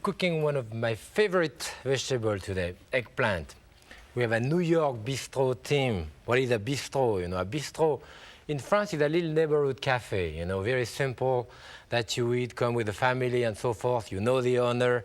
cooking one of my favorite vegetables today, eggplant. We have a New York bistro theme. What is a bistro? You know, a bistro in France is a little neighborhood cafe, you know, very simple, that you eat, come with the family and so forth. You know the owner.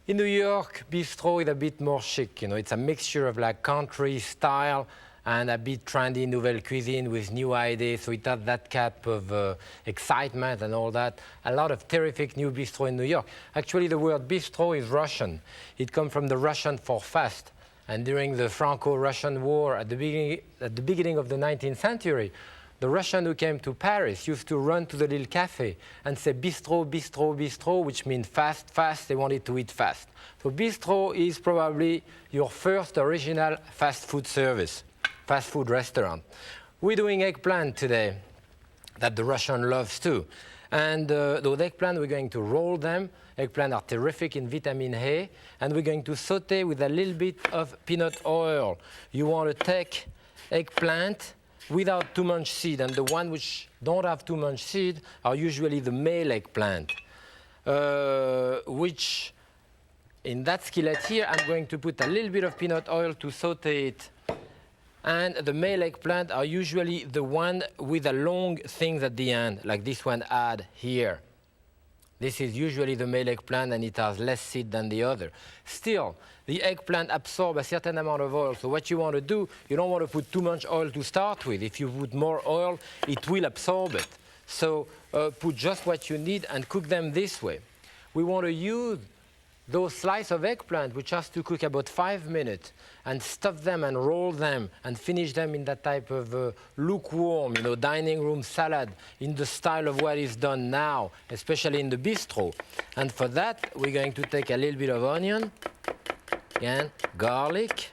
In New York, bistro is a bit more chic, you know, it's a mixture of like country style and a bit trendy nouvelle cuisine with new ideas, so it has that type of excitement and all that. A lot of terrific new bistro in New York. Actually, the word bistro is Russian. It comes from the Russian for fast. And during the Franco-Russian War at the beginning of the 19th century, the Russian who came to Paris used to run to the little cafe and say bistro, bistro, bistro, which means fast, fast. They wanted to eat fast. So bistro is probably your first original fast food service, fast food restaurant. We're doing eggplant today that the Russian loves too. And those eggplant, we're going to roll them. Eggplant are terrific in vitamin A. And we're going to saute with a little bit of peanut oil. You want to take eggplant without too much seed, and the one which don't have too much seed are usually the male eggplant, which in that skillet here, I'm going to put a little bit of peanut oil to saute it. And the male eggplant are usually the one with a long things at the end, like this one had here. This is usually the male eggplant, and it has less seed than the other. Still, the eggplant absorbs a certain amount of oil. So what you want to do, you don't want to put too much oil to start with. If you put more oil, it will absorb it. So put just what you need and cook them this way. We want to use those slices of eggplant, which has to cook about 5 minutes, and stuff them and roll them and finish them in that type of lukewarm, you know, dining room salad in the style of what is done now, especially in the bistro. And for that, we're going to take a little bit of onion, again, garlic.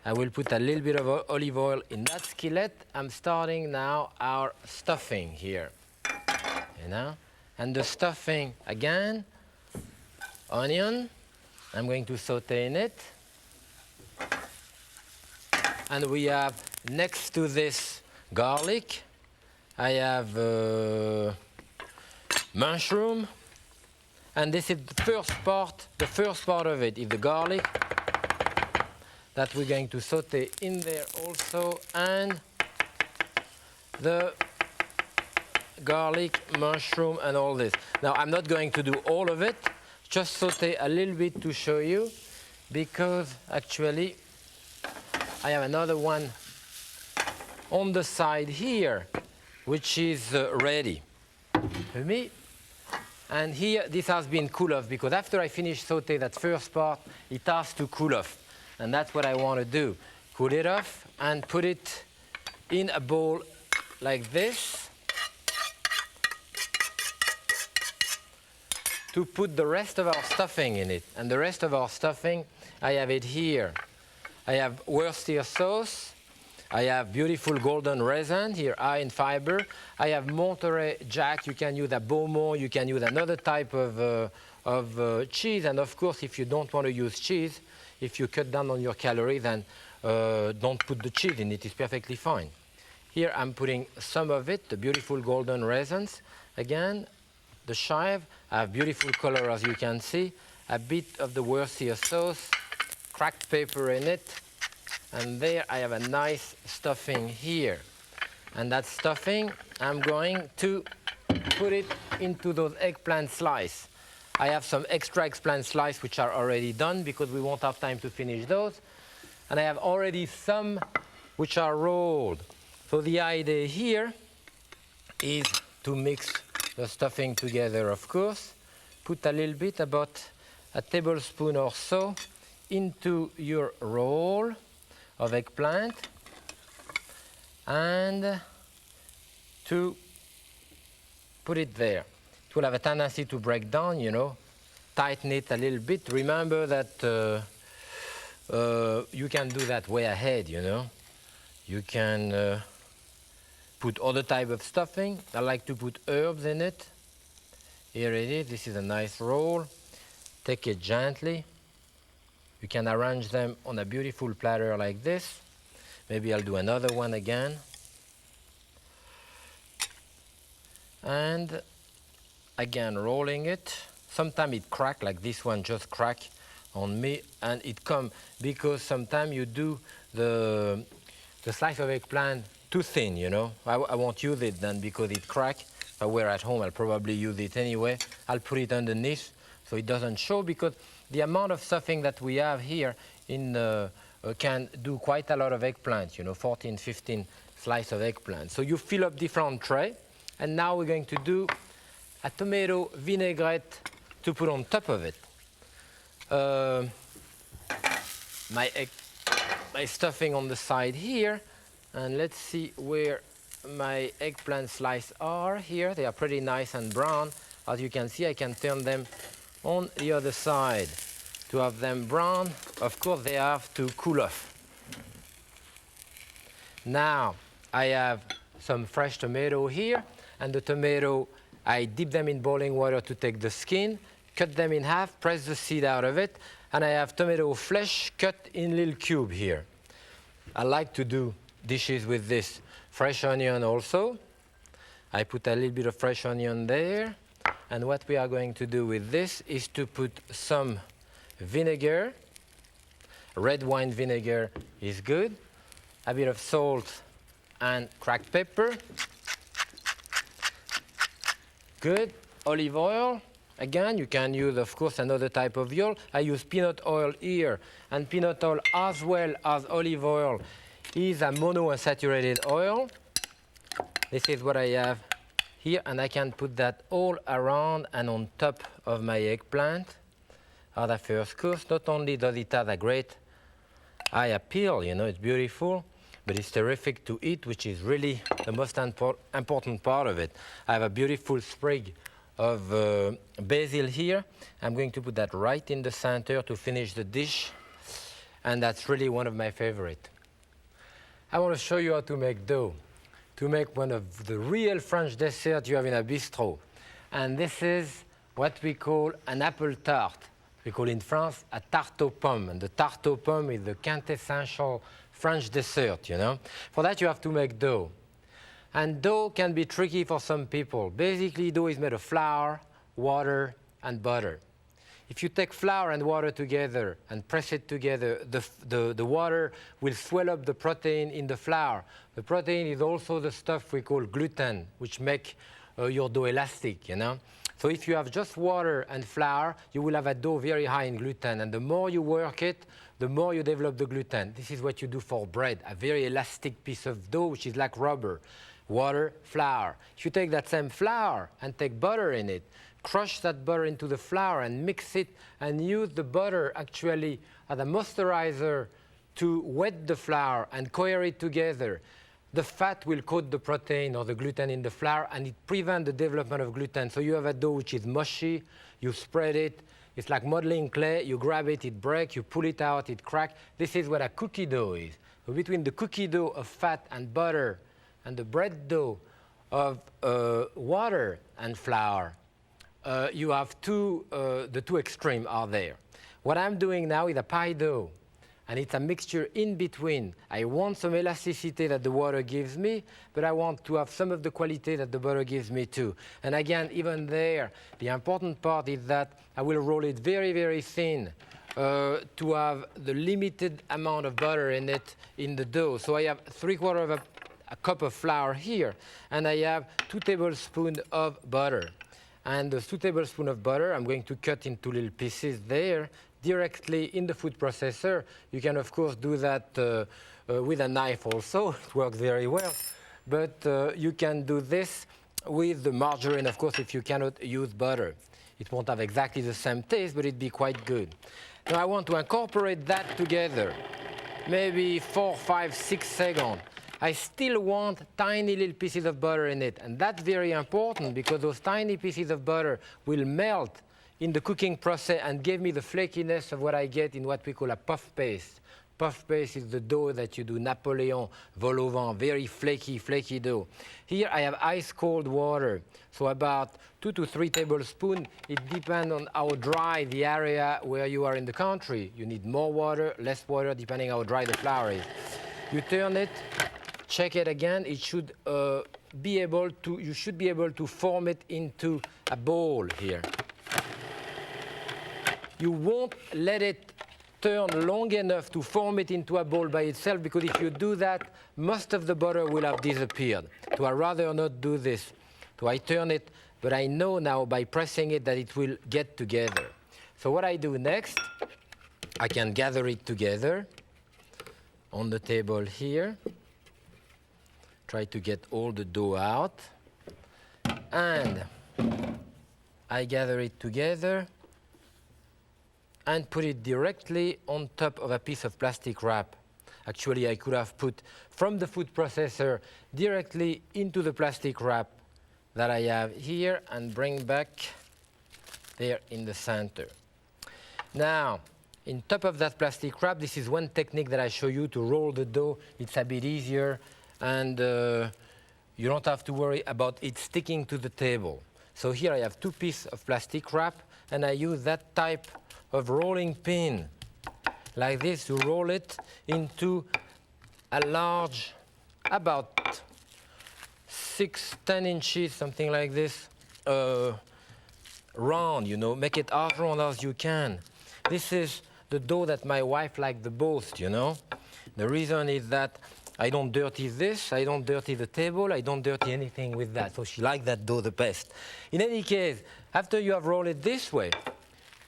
I will put a little bit of olive oil in that skillet. I'm starting now our stuffing here, you know, and the stuffing again. Onion, I'm going to saute in it. And we have next to this garlic, I have mushroom. And this is the first part of it is the garlic that we're going to saute in there also, and the garlic, mushroom, and all this. Now, I'm not going to do all of it. Just saute a little bit to show you, because actually I have another one on the side here, which is ready for me. And here, this has been cool off, because after I finish saute that first part, it has to cool off. And that's what I want to do. Cool it off and put it in a bowl like this, to put the rest of our stuffing in it. And the rest of our stuffing, I have it here. I have Worcestershire sauce. I have beautiful golden raisin, here high in fiber. I have Monterey Jack. You can use a Beaumont. You can use another type of cheese. And of course, if you don't want to use cheese, if you cut down on your calories, then don't put the cheese in it. It's perfectly fine. Here I'm putting some of it, the beautiful golden raisins. Again, the chive, I have beautiful color as you can see, a bit of the Worcestershire sauce, cracked pepper in it, and there I have a nice stuffing here. And that stuffing, I'm going to put it into those eggplant slices. I have some extra eggplant slices which are already done, because we won't have time to finish those. And I have already some which are rolled. So the idea here is to mix the stuffing together, of course. Put a little bit, about a tablespoon or so, into your roll of eggplant, and to put it there. It will have a tendency to break down, you know. Tighten it a little bit. Remember that you can do that way ahead, you know. You can put other type of stuffing. I like to put herbs in it. Here it is. This is a nice roll. Take it gently. You can arrange them on a beautiful platter like this. Maybe I'll do another one again. And again, rolling it, sometimes it crack, like this one just crack on me, and it come because sometimes you do the slice of eggplant too thin, you know. I won't use it then because it crack. If I were at home, I'll probably use it anyway. I'll put it underneath so it doesn't show, because the amount of stuffing that we have here can do quite a lot of eggplant, you know, 14, 15 slice of eggplant. So you fill up different tray, and now we're going to do a tomato vinaigrette to put on top of it. My stuffing on the side here, and let's see where my eggplant slices are here. They are pretty nice and brown. As you can see, I can turn them on the other side. To have them brown, of course, they have to cool off. Now, I have some fresh tomato here, and the tomato, I dip them in boiling water to take the skin, cut them in half, press the seed out of it, and I have tomato flesh cut in little cube here. I like to do dishes with this. Fresh onion also. I put a little bit of fresh onion there. And what we are going to do with this is to put some vinegar. Red wine vinegar is good. A bit of salt and cracked pepper. Good. Olive oil. Again, you can use, of course, another type of oil. I use peanut oil here, and peanut oil as well as olive oil is a monounsaturated oil. This is what I have here, and I can put that all around and on top of my eggplant as a first course. Not only does it have a great eye appeal, you know, it's beautiful, but it's terrific to eat, which is really the most important part of it. I have a beautiful sprig of basil here. I'm going to put that right in the center to finish the dish, and that's really one of my favorite. I want to show you how to make dough, to make one of the real French desserts you have in a bistro. And this is what we call an apple tart. We call in France a tarte aux pommes, and the tarte aux pommes is the quintessential French dessert, you know. For that you have to make dough. And dough can be tricky for some people. Basically, dough is made of flour, water, and butter. If you take flour and water together and press it together, the water will swell up the protein in the flour. The protein is also the stuff we call gluten, which make your dough elastic, you know. So if you have just water and flour, you will have a dough very high in gluten. And the more you work it, the more you develop the gluten. This is what you do for bread, a very elastic piece of dough, which is like rubber. Water, flour. If you take that same flour and take butter in it, crush that butter into the flour and mix it, and use the butter actually as a moisturizer to wet the flour and cohere it together. The fat will coat the protein or the gluten in the flour, and it prevents the development of gluten. So you have a dough which is mushy, you spread it, it's like modeling clay, you grab it, it breaks, you pull it out, it cracks. This is what a cookie dough is. So between the cookie dough of fat and butter and the bread dough of water and flour, you have the two extremes are there. What I'm doing now is a pie dough, and it's a mixture in between. I want some elasticity that the water gives me, but I want to have some of the quality that the butter gives me too. And again, even there, the important part is that I will roll it very, very thin to have the limited amount of butter in it in the dough. So I have 3/4 of a cup of flour here, and I have 2 tablespoons of butter. And the 2 tablespoons of butter, I'm going to cut into little pieces there, directly in the food processor. You can, of course, do that with a knife also. It works very well. But you can do this with the margarine, of course, if you cannot use butter. It won't have exactly the same taste, but it'd be quite good. Now I want to incorporate that together, maybe 4, 5, 6 seconds. I still want tiny little pieces of butter in it. And that's very important because those tiny pieces of butter will melt in the cooking process and give me the flakiness of what I get in what we call a puff paste. Puff paste is the dough that you do Napoleon, vol au vent, very flaky dough. Here I have ice cold water, so about 2 to 3 tablespoons. It depends on how dry the area where you are in the country. You need more water, less water, depending how dry the flour is. You turn it, check it again. It should you should be able to form it into a bowl here. you won't let it turn long enough to form it into a ball by itself, because if you do that, most of the butter will have disappeared. So I'd rather not do this. So I turn it, but I know now by pressing it that it will get together. So what I do next, I can gather it together on the table here. Try to get all the dough out. And I gather it together and put it directly on top of a piece of plastic wrap. Actually, I could have put from the food processor directly into the plastic wrap that I have here and bring back there in the center. Now, in top of that plastic wrap, this is one technique that I show you to roll the dough. It's a bit easier, and you don't have to worry about it sticking to the table. So here I have 2 pieces of plastic wrap, and I use that type of rolling pin like this to roll it into a large, about 6-10 inches, something like this, round, you know, make it as round as you can. This is the dough that my wife likes the most, you know. The reason is that I don't dirty this, I don't dirty the table, I don't dirty anything with that. So she likes that dough the best. In any case, after you have rolled it this way,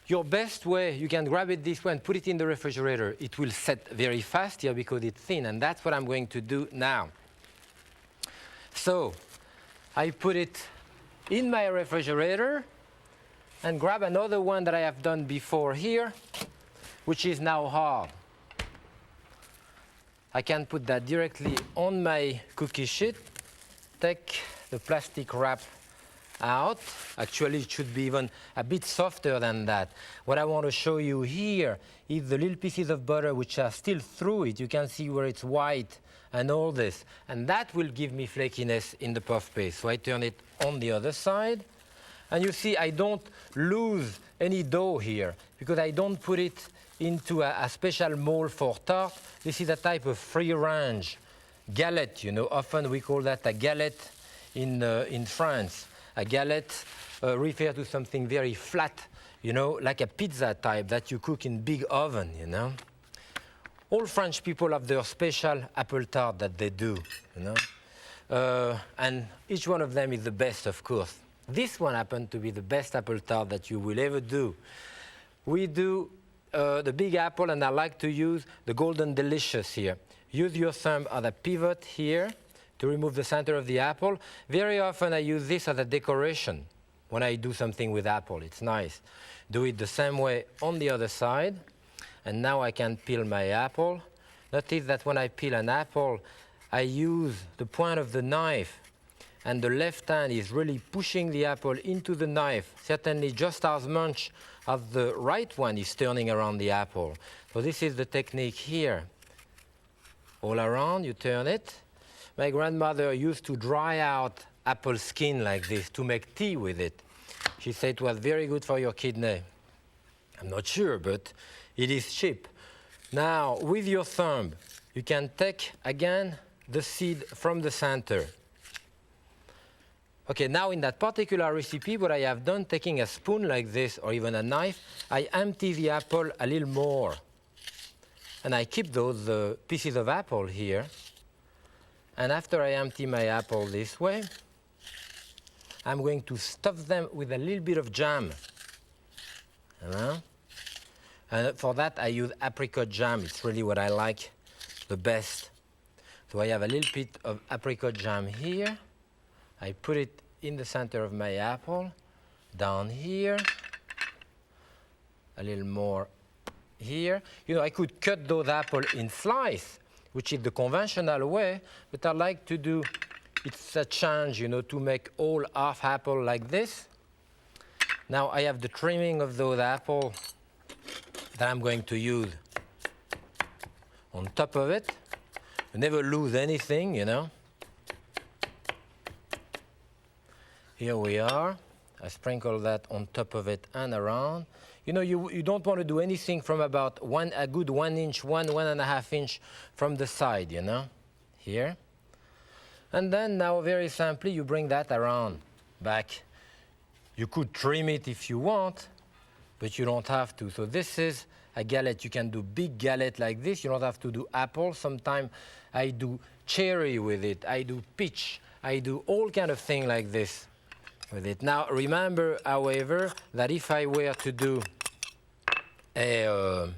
your best way, you can grab it this way and put it in the refrigerator. It will set very fast here because it's thin, and that's what I'm going to do now. So I put it in my refrigerator and grab another one that I have done before here, which is now hard. I can put that directly on my cookie sheet, take the plastic wrap out. Actually, it should be even a bit softer than that. What I want to show you here is the little pieces of butter which are still through it. You can see where it's white and all this. And that will give me flakiness in the puff paste. So I turn it on the other side. And you see, I don't lose any dough here because I don't put it into a special mold for tart. This is a type of free-range galette. You know, often we call that a galette in France. A galette refers to something very flat, you know, like a pizza type that you cook in big oven, you know. All French people have their special apple tart that they do, you know. And each one of them is the best, of course. This one happened to be the best apple tart that you will ever do. We do the big apple, and I like to use the Golden Delicious here. Use your thumb as a pivot here to remove the center of the apple. Very often I use this as a decoration when I do something with apple. It's nice. Do it the same way on the other side. And now I can peel my apple. Notice that when I peel an apple, I use the point of the knife, and the left hand is really pushing the apple into the knife, certainly just as much as the right one is turning around the apple. So this is the technique here. All around, you turn it. My grandmother used to dry out apple skin like this to make tea with it. She said it was very good for your kidney. I'm not sure, but it is cheap. Now, with your thumb, you can take, again, the seed from the center. Okay, now in that particular recipe, what I have done, taking a spoon like this, or even a knife, I empty the apple a little more. And I keep those pieces of apple here. And after I empty my apple this way, I'm going to stuff them with a little bit of jam. And for that, I use apricot jam. It's really what I like the best. So I have a little bit of apricot jam here. I put it in the center of my apple, down here, a little more here. You know, I could cut those apples in slices, which is the conventional way, but I like to do, it's a change, you know, to make all half apple like this. Now I have the trimming of those apples that I'm going to use on top of it. You never lose anything, you know. Here we are. I sprinkle that on top of it and around. You know, you don't want to do anything from about a good 1 inch, 1.5 inch from the side, you know, here. And then now, very simply, you bring that around back. You could trim it if you want, but you don't have to. So this is a galette. You can do big galette like this. You don't have to do apple. Sometimes I do cherry with it. I do peach. I do all kind of thing like this with it. Now remember, however, that if I were to do a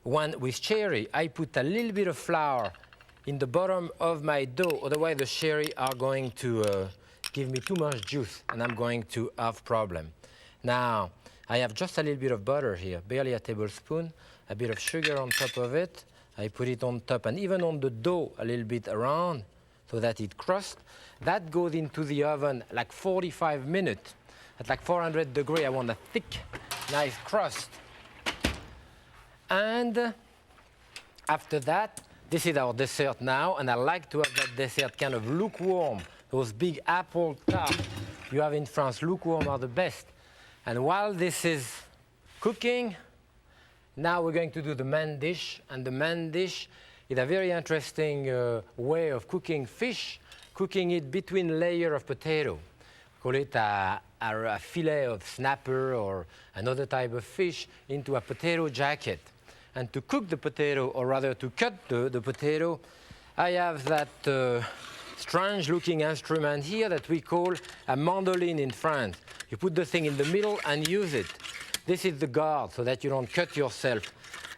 one with cherry, I put a little bit of flour in the bottom of my dough. Otherwise, the cherry are going to give me too much juice, and I'm going to have problem. Now, I have just a little bit of butter here, barely a tablespoon, a bit of sugar on top of it. I put it on top, and even on the dough, a little bit around, so that it crusts. That goes into the oven like 45 minutes. At like 400 degrees, I want a thick, nice crust. And after that, this is our dessert now, and I like to have that dessert kind of lukewarm. Those big apple tart you have in France, lukewarm are the best. And while this is cooking, now we're going to do the main dish. And the main dish is a very interesting way of cooking fish, cooking it between layers of potato. Call it a fillet of snapper or another type of fish into a potato jacket. And to cook the potato, or rather to cut the potato, I have that strange looking instrument here that we call a mandolin in France. You put the thing in the middle and use it. This is the guard so that you don't cut yourself.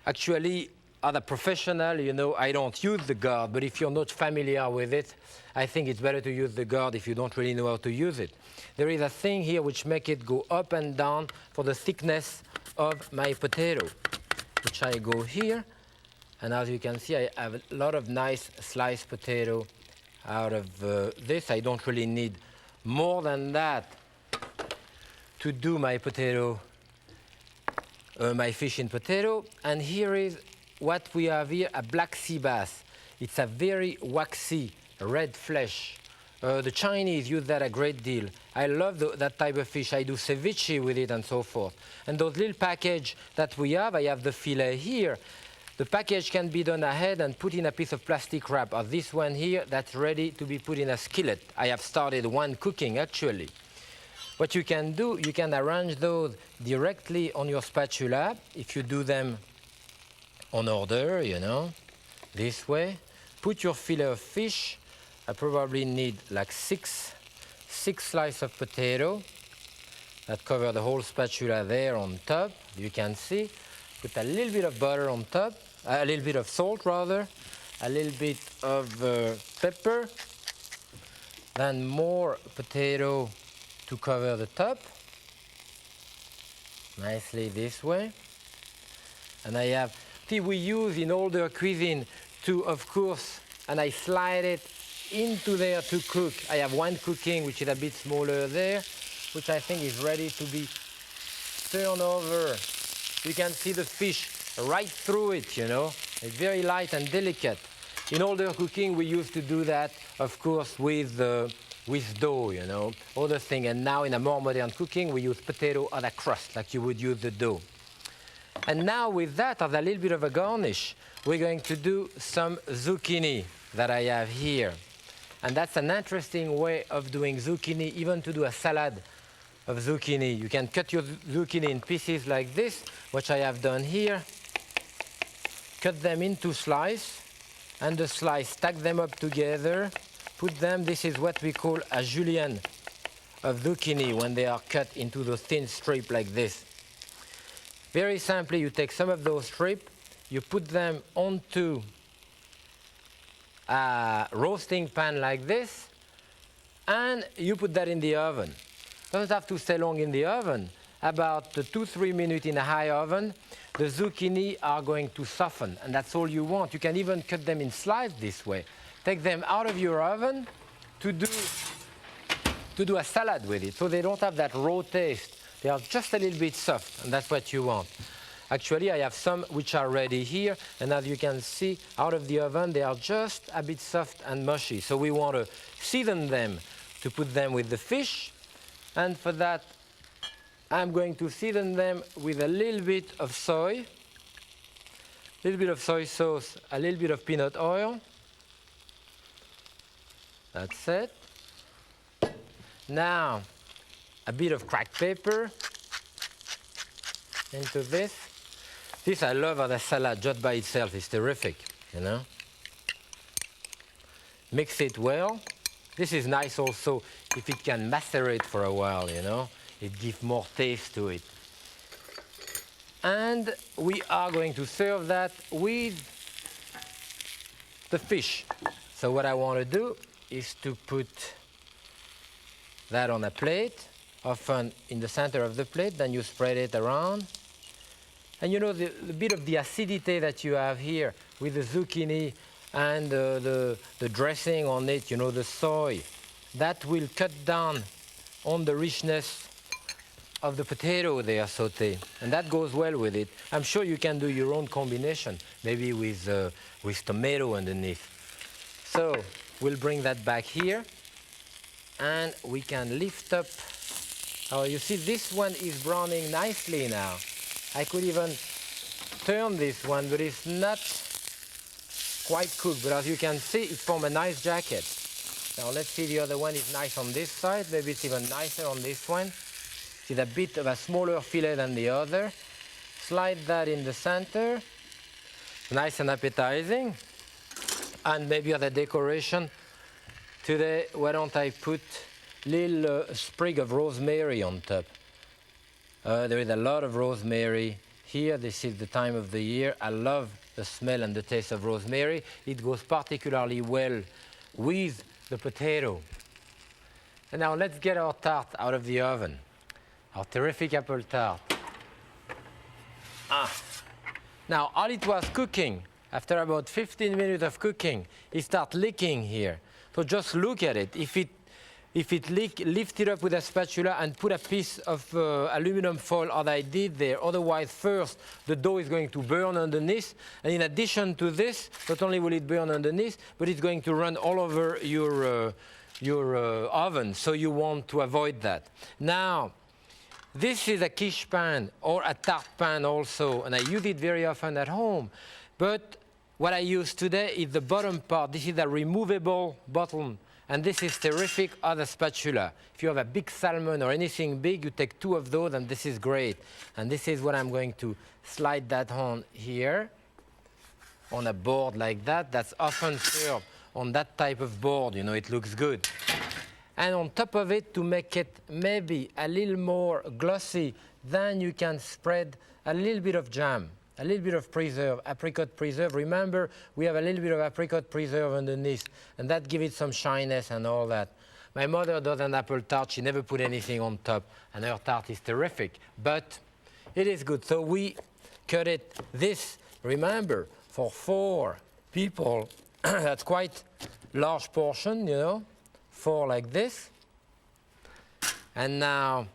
Actually, as a professional, you know, I don't use the guard, but if you're not familiar with it, I think it's better to use the guard if you don't really know how to use it. There is a thing here which makes it go up and down for the thickness of my potato, which I go here. And as you can see, I have a lot of nice sliced potato out of this. I don't really need more than that to do my potato, my fish in potato. And here is what we have here, a black sea bass. It's a very waxy red flesh. The Chinese use that a great deal. I love that type of fish. I do ceviche with it and so forth. And those little package that we have, I have the fillet here. The package can be done ahead and put in a piece of plastic wrap, or this one here that's ready to be put in a skillet. I have started one cooking actually. What you can do, you can arrange those directly on your spatula if you do them on order, you know, this way. Put your fillet of fish. I probably need like six slices of potato that cover the whole spatula there on top. You can see. Put a little bit of butter on top, a little bit of salt rather, a little bit of pepper, then more potato to cover the top, nicely this way. And I have, see, we use in older cuisine to, of course, and I slide it into there to cook. I have one cooking, which is a bit smaller there, which I think is ready to be turned over. You can see the fish right through it, you know. It's very light and delicate. In older cooking, we used to do that, of course, with dough, you know, other thing. And now in a more modern cooking, we use potato as a crust, like you would use the dough. And now with that, as a little bit of a garnish, we're going to do some zucchini that I have here. And that's an interesting way of doing zucchini, even to do a salad of zucchini. You can cut your zucchini in pieces like this, which I have done here. Cut them into slices, and the slice, stack them up together, put them, this is what we call a julienne of zucchini when they are cut into those thin strips like this. Very simply, you take some of those strips, you put them onto a roasting pan like this, and you put that in the oven. Doesn't have to stay long in the oven. About 2-3 minutes in a high oven, the zucchini are going to soften, and that's all you want. You can even cut them in slices this way. Take them out of your oven to do a salad with it, so they don't have that raw taste. They are just a little bit soft, and that's what you want. Actually, I have some which are ready here, and as you can see, out of the oven, they are just a bit soft and mushy. So we want to season them to put them with the fish. And for that, I'm going to season them with a little bit of soy sauce, a little bit of peanut oil. That's it. Now, a bit of cracked pepper, into this. This I love as a salad just by itself. It's terrific, you know. Mix it well. This is nice also if it can macerate for a while, you know. It gives more taste to it. And we are going to serve that with the fish. So what I want to do is to put that on a plate, often in the center of the plate, then you spread it around. And you know, the bit of the acidity that you have here with the zucchini and the dressing on it, you know, the soy, that will cut down on the richness of the potato they are sautéed. And that goes well with it. I'm sure you can do your own combination, maybe with tomato underneath. So we'll bring that back here. And we can lift up. Oh, you see, this one is browning nicely now. I could even turn this one, but it's not quite cooked. But as you can see, it forms a nice jacket. Now let's see, the other one is nice on this side. Maybe it's even nicer on this one. See, a bit of a smaller fillet than the other. Slide that in the center. Nice and appetizing. And maybe as a decoration, today, why don't I put a little sprig of rosemary on top? There is a lot of rosemary here. This is the time of the year. I love the smell and the taste of rosemary. It goes particularly well with the potato. And now let's get our tart out of the oven. Our terrific apple tart. Now, while it was cooking, after about 15 minutes of cooking, it starts leaking here. So just look at it. If it leaks, lift it up with a spatula and put a piece of aluminum foil, as I did there. Otherwise, first, the dough is going to burn underneath. And in addition to this, not only will it burn underneath, but it's going to run all over your oven. So you want to avoid that. Now, this is a quiche pan or a tart pan also, and I use it very often at home. But what I use today is the bottom part. This is a removable bottom, and this is terrific as a spatula. If you have a big salmon or anything big, you take two of those, and this is great. And this is what I'm going to slide that on here, on a board like that. That's often served on that type of board. You know, it looks good. And on top of it, to make it maybe a little more glossy, then you can spread a little bit of jam, a little bit of preserve, apricot preserve. Remember, we have a little bit of apricot preserve underneath, and that gives it some shyness and all that. My mother does an apple tart. She never put anything on top, and her tart is terrific. But it is good. So we cut it this, remember, for 4 people. That's quite large portion, you know. 4 like this. And now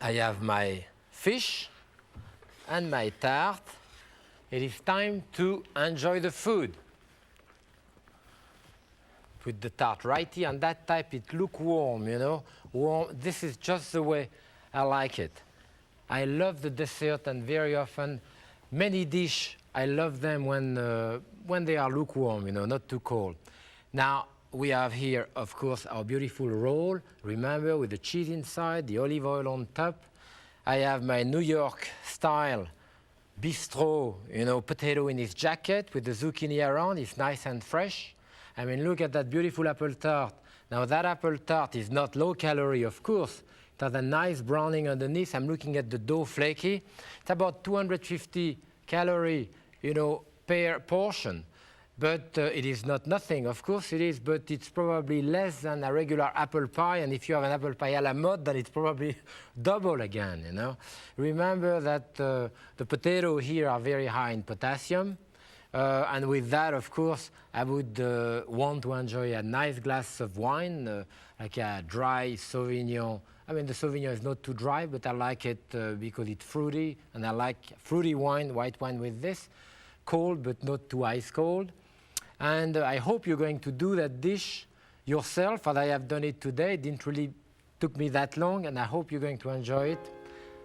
I have my fish and my tart. It is time to enjoy the food. Put the tart right here, and that type, it lukewarm, you know, warm. This is just the way I like it. I love the dessert, and very often, many dishes, I love them when they are lukewarm, you know, not too cold. Now, we have here, of course, our beautiful roll. Remember, with the cheese inside, the olive oil on top. I have my New York style bistro, you know, potato in its jacket with the zucchini around. It's nice and fresh. I mean, look at that beautiful apple tart. Now, that apple tart is not low calorie, of course. It has a nice browning underneath. I'm looking at the dough flaky. It's about 250 calories, you know, per portion. But it is not nothing, of course it is, but it's probably less than a regular apple pie, and if you have an apple pie à la mode, then it's probably double again, you know. Remember that the potatoes here are very high in potassium, and with that, of course, I would want to enjoy a nice glass of wine, like a dry Sauvignon. I mean, the Sauvignon is not too dry, but I like it because it's fruity, and I like fruity wine, white wine with this, cold, but not too ice cold. And I hope you're going to do that dish yourself, as I have done it today. It didn't really took me that long, and I hope you're going to enjoy it.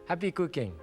Happy cooking.